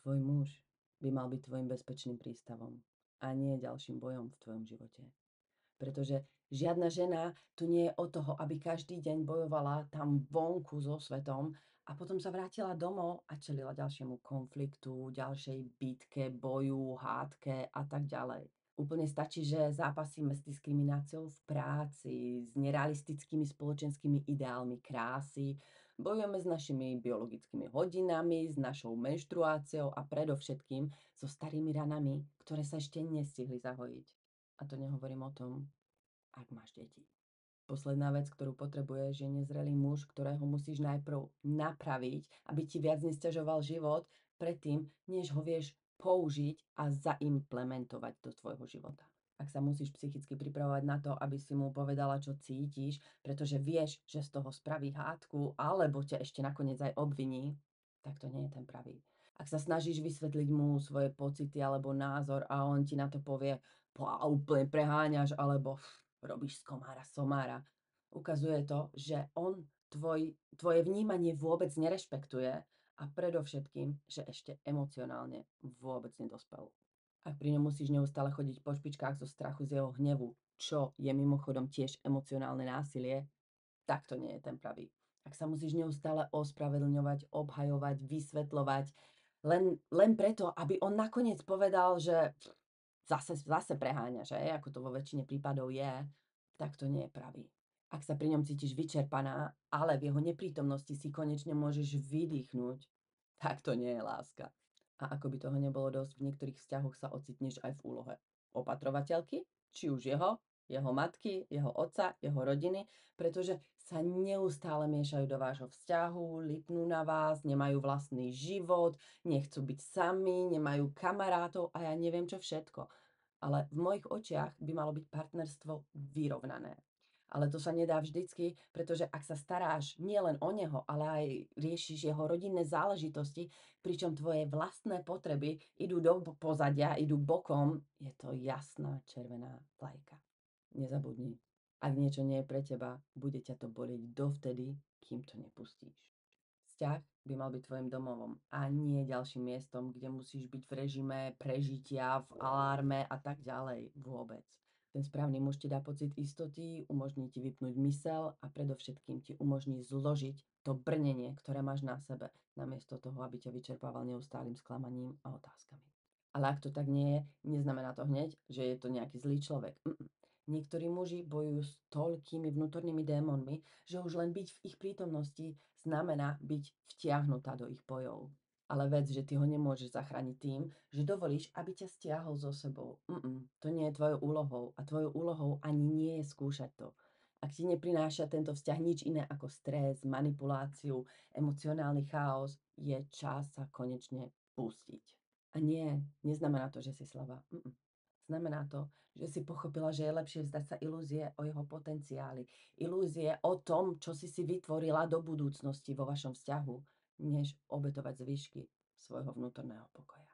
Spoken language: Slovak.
Tvoj muž by mal byť tvojim bezpečným prístavom a nie ďalším bojom v tvojom živote. Pretože žiadna žena tu nie je od toho, aby každý deň bojovala tam vonku so svetom a potom sa vrátila domov a čelila ďalšiemu konfliktu, ďalšej bitke, boju, hádke a tak ďalej. Úplne stačí, že zápasíme s diskrimináciou v práci, s nerealistickými spoločenskými ideálmi krásy, bojujeme s našimi biologickými hodinami, s našou menštruáciou a predovšetkým so starými ranami, ktoré sa ešte nestihli zahojiť. A to nehovorím o tom, ak máš deti. Posledná vec, ktorú potrebuješ, je nezrelý muž, ktorého musíš najprv napraviť, aby ti viac nesťažoval život predtým, než ho vieš použiť a zaimplementovať do tvojho života. Ak sa musíš psychicky pripravovať na to, aby si mu povedala, čo cítiš, pretože vieš, že z toho spraví hádku, alebo ťa ešte nakoniec aj obviní, tak to nie je ten pravý. Ak sa snažíš vysvetliť mu svoje pocity alebo názor a on ti na to povie, úplne preháňaš, alebo robíš z komára somára, ukazuje to, že on tvoje vnímanie vôbec nerešpektuje a predovšetkým, že ešte emocionálne vôbec nedospel. Ak pri ňom musíš neustále chodiť po špičkách zo strachu z jeho hnevu, čo je mimochodom tiež emocionálne násilie, tak to nie je ten pravý. Ak sa musíš neustále ospravedlňovať, obhajovať, vysvetľovať, len preto, aby on nakoniec povedal, že zase preháňa, že? Ako to vo väčšine prípadov je, tak to nie je pravý. Ak sa pri ňom cítiš vyčerpaná, ale v jeho neprítomnosti si konečne môžeš vydýchnuť, tak to nie je láska. A ako by toho nebolo dosť, v niektorých vzťahoch sa ocitneš aj v úlohe opatrovateľky, či už jeho matky, jeho otca, jeho rodiny, pretože sa neustále miešajú do vášho vzťahu, lipnú na vás, nemajú vlastný život, nechcú byť sami, nemajú kamarátov a ja neviem čo všetko. Ale v mojich očiach by malo byť partnerstvo vyrovnané. Ale to sa nedá vždycky, pretože ak sa staráš nielen o neho, ale aj riešiš jeho rodinné záležitosti, pričom tvoje vlastné potreby idú do pozadia, idú bokom, je to jasná červená vlajka. Nezabudni, ak niečo nie je pre teba, bude ťa to bolieť dovtedy, kým to nepustíš. Vzťah by mal byť tvojim domovom a nie ďalším miestom, kde musíš byť v režime prežitia, v alárme a tak ďalej. Vôbec. Ten správny muž ti dá pocit istoty, umožní ti vypnúť mysel a predovšetkým ti umožní zložiť to brnenie, ktoré máš na sebe, namiesto toho, aby ťa vyčerpával neustálým sklamaním a otázkami. Ale ak to tak nie je, neznamená to hneď, že je to nejaký zlý človek. Niektorí muži bojujú s toľkými vnútornými démonmi, že už len byť v ich prítomnosti znamená byť vtiahnutá do ich bojov. Ale vec, že ty ho nemôžeš zachrániť tým, že dovolíš, aby ťa stiahol so sebou. To nie je tvojou úlohou a tvojou úlohou ani nie je skúšať to. Ak ti neprináša tento vzťah nič iné ako stres, manipuláciu, emocionálny chaos, je čas sa konečne pustiť. A nie, neznamená to, že si slabá. Znamená to, že si pochopila, že je lepšie vzdať sa ilúzie o jeho potenciáli, ilúzie o tom, čo si vytvorila do budúcnosti vo vašom vzťahu, než obetovať zvyšky svojho vnútorného pokoja.